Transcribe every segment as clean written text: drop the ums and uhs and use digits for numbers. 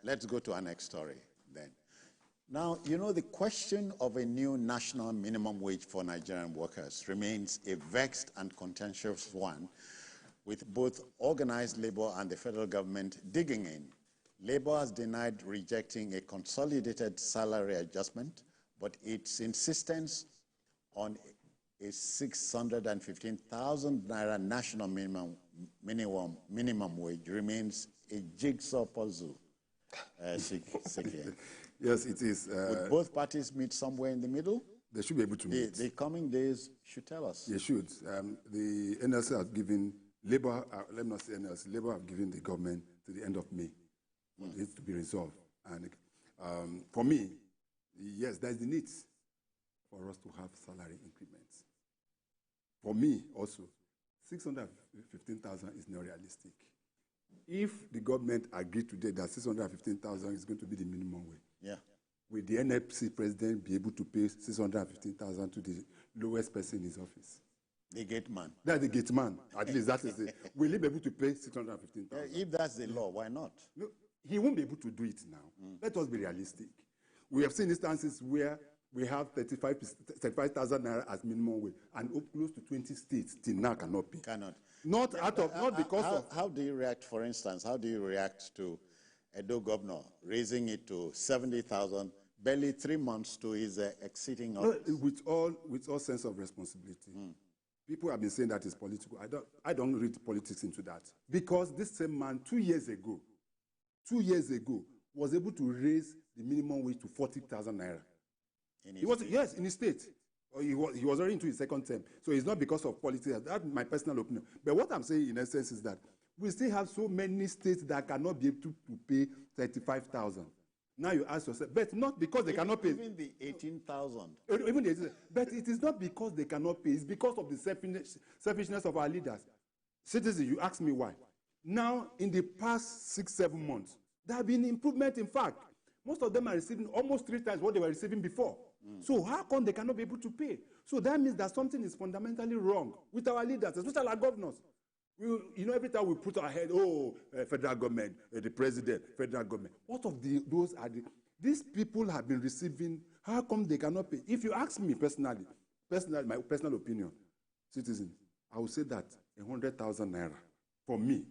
Let's go to our next story then. Now, you know, the question of a new national minimum wage for Nigerian workers remains a vexed and contentious one, with both organized labor and the federal government digging in. Labor has denied rejecting a consolidated salary adjustment, but its insistence on a 615,000 naira national minimum wage remains a jigsaw puzzle. Yes, it is. Would both parties meet somewhere in the middle? They should be able to meet. The coming days should tell us. They should. The NLC has given Labour, let me not say NLC, Labour have given the government to the end of May. It needs to be resolved. And for me, yes, there is the need for us to have salary increments. For me also, 615,000 is not realistic. If the government agreed today that 615,000 is going to be the minimum wage, will the NFC president be able to pay 615,000 to the lowest person in his office? The gate man. That's the gate man. At least that is it. Will he be able to pay 615,000? If that's the law, why not? No, he won't be able to do it now. Let us be realistic. We have seen instances where we have 35,000 naira as minimum wage, and close to 20 states till now cannot pay. Cannot. Not because of. How do you react, for instance, how do you react to Edo governor raising it to 70,000, barely 3 months to his exceeding office? No, with all sense of responsibility. People have been saying that is political. I don't read politics into that. Because this same man 2 years ago, was able to raise the minimum wage to 40,000 naira. Yes, in his state. He was already into his second term. So it's not because of politics. That's my personal opinion. But what I'm saying in essence is that we still have so many states that cannot be able to pay 35,000. Now you ask yourself, but not because they cannot pay. Even the 18,000. Even the 18,000. But it is not because they cannot pay. It's because of the selfishness of our leaders. Citizens, you ask me why. Now, in the past 6-7 months, there have been improvement. In fact, most of them are receiving almost 3 times what they were receiving before. So how come they cannot be able to pay? So that means that something is fundamentally wrong with our leaders, especially our governors. Every time we put our head, federal government, the president, federal government. What of those are these people have been receiving? How come they cannot pay? If you ask me personally, my personal opinion, citizen, I would say that 100,000 naira for me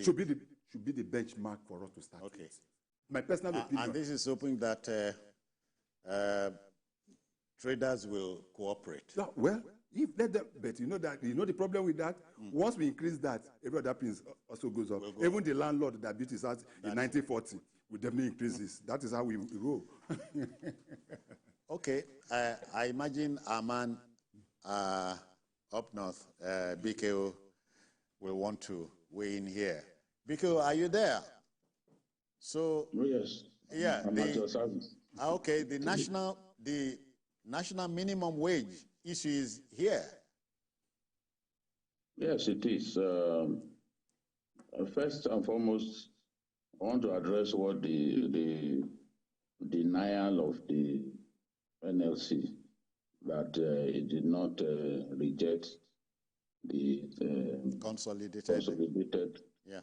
should be the benchmark for us to start. Okay. With. My personal opinion. And this is hoping that traders will cooperate. No, well, if let them, but you know the problem with that. Once we increase that, every other piece also goes up. Even the landlord that built his house in 1940 will definitely increase this. That is how we roll. Okay, I imagine our man up north, BKO, will want to weigh in here. BKO, are you there? So yes, yeah, I'm at your service. Okay, the national minimum wage issue is here. Yes, it is. First and foremost, I want to address what the denial of the NLC that it did not reject the consolidated. Yeah.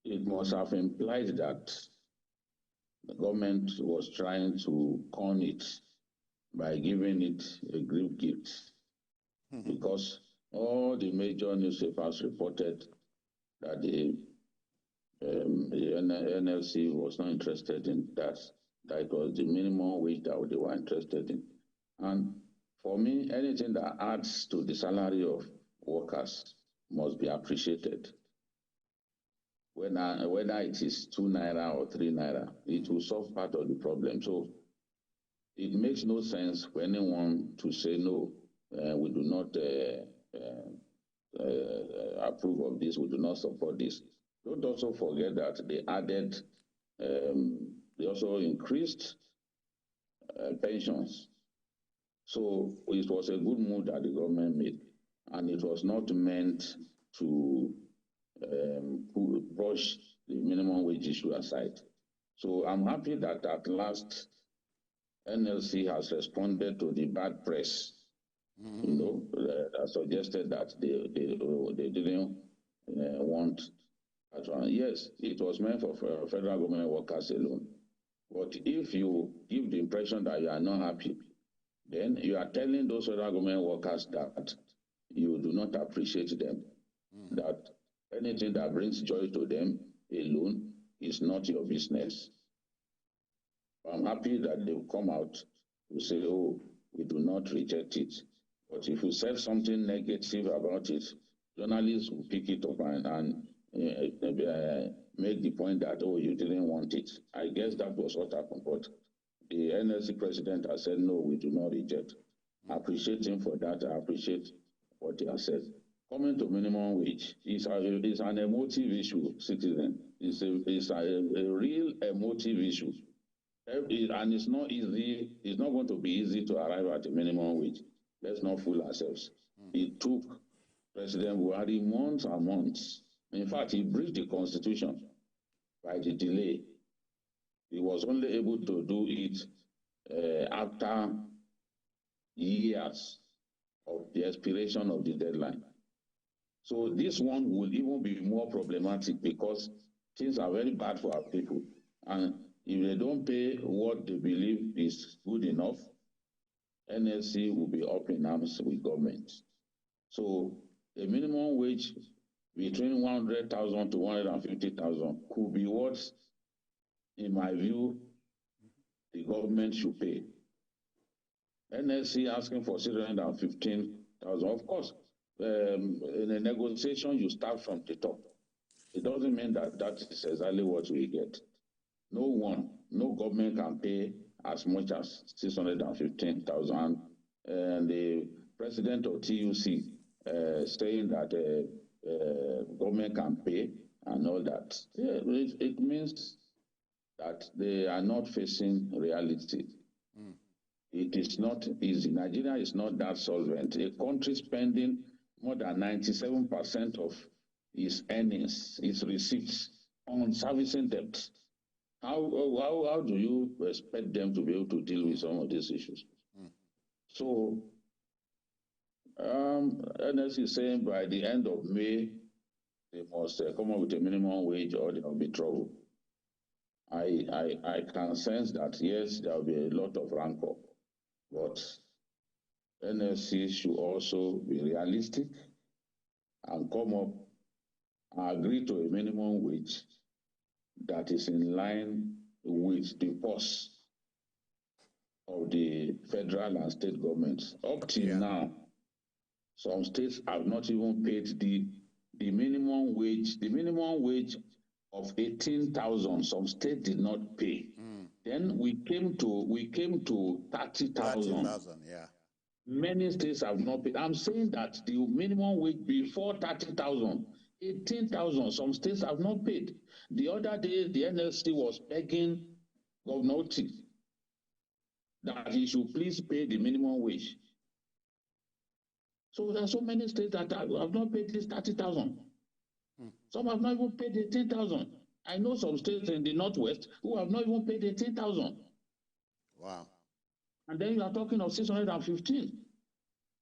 It must have implied that the government was trying to con it by giving it a great gift, because all the major newspapers reported that the NLC was not interested in that. That was the minimum wage that they were interested in. And for me, anything that adds to the salary of workers must be appreciated. Whether it is 2 naira or 3 naira, it will solve part of the problem. So it makes no sense for anyone to say, no, we do not approve of this, we do not support this. Don't also forget that they added, they also increased pensions. So it was a good move that the government made, and it was not meant to brush the minimum wage issue aside. So I'm happy that at last NLC has responded to the bad press, that suggested that they didn't want That one, yes, it was meant for federal government workers alone. But if you give the impression that you are not happy, then you are telling those federal government workers that you do not appreciate them, that anything that brings joy to them alone is not your business. I'm happy that they've come out to say, oh, we do not reject it. But if you said something negative about it, journalists will pick it up and make the point that, oh, you didn't want it. I guess that was what happened. But the NLC president has said, no, we do not reject. I appreciate him for that. I appreciate what he has said. Coming to minimum wage is an emotive issue, citizen. It's a real emotive issue. And it's not easy. It's not going to be easy to arrive at a minimum wage. Let's not fool ourselves. It took President Buhari months and months. In fact, he breached the Constitution by the delay. He was only able to do it after years of the expiration of the deadline. So this one will even be more problematic because things are very bad for our people. And if they don't pay what they believe is good enough, NLC will be up in arms with government. So a minimum wage between 100,000 to 150,000 could be what, in my view, the government should pay. NLC asking for 615,000. Of course, in a negotiation, you start from the top. It doesn't mean that that is exactly what we get. No government can pay as much as 615,000. And the president of TUC saying that government can pay and all that. Yeah, it means that they are not facing reality. It is not easy. Nigeria is not that solvent. A country spending more than 97% of its earnings, its receipts on servicing debt. How do you expect them to be able to deal with some of these issues? So, NLC is saying by the end of May, they must come up with a minimum wage or there will be trouble. I can sense that, yes, there will be a lot of rancor, but NLC should also be realistic and come up and agree to a minimum wage that is in line with the pulse of the federal and state governments. Up till now, some states have not even paid the minimum wage. The minimum wage of 18,000, some states did not pay. Then we came to 30,000. Yeah. Many states have not paid. I'm saying that the minimum wage before 30,000, 18,000, some states have not paid. The other day, the NLC was begging Governor Oti that he should please pay the minimum wage. So there are so many states that have not paid this 30,000. Some have not even paid 18,000. I know some states in the Northwest who have not even paid 18,000. Wow. And then you are talking of 615.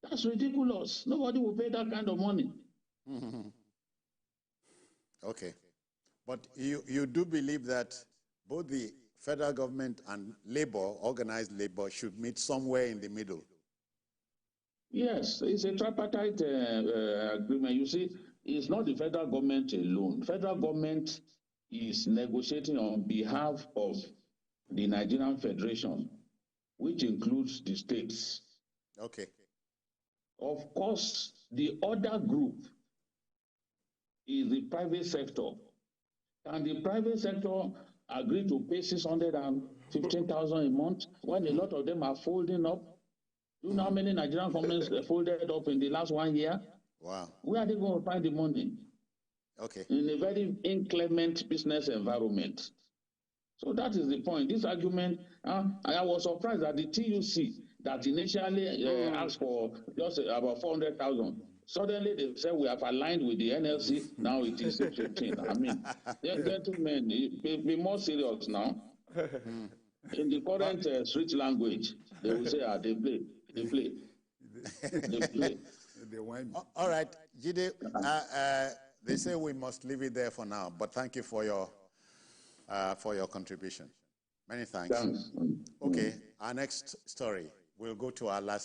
That's ridiculous. Nobody will pay that kind of money. Okay. But you do believe that both the federal government and labor, organized labor, should meet somewhere in the middle? Yes, it's a tripartite agreement. You see, it's not the federal government alone. Federal government is negotiating on behalf of the Nigerian Federation, which includes the states. Okay. Of course, the other group is the private sector. Can the private sector agree to pay 615,000 a month when a lot of them are folding up? Do you know how many Nigerian companies folded up in the last 1 year? Wow. Where are they going to find the money? Okay. In a very inclement business environment. So that is the point. This argument, I was surprised that the TUC that initially asked for just about 400,000, suddenly they said we have aligned with the NLC, now it is 15. I mean, gentlemen, be more serious now. In the current street language, they will say, they play. They play. All right, Jide, They say we must leave it there for now, but thank you for your contribution. Many thanks. Thanks. Okay, our next story. We'll go to our last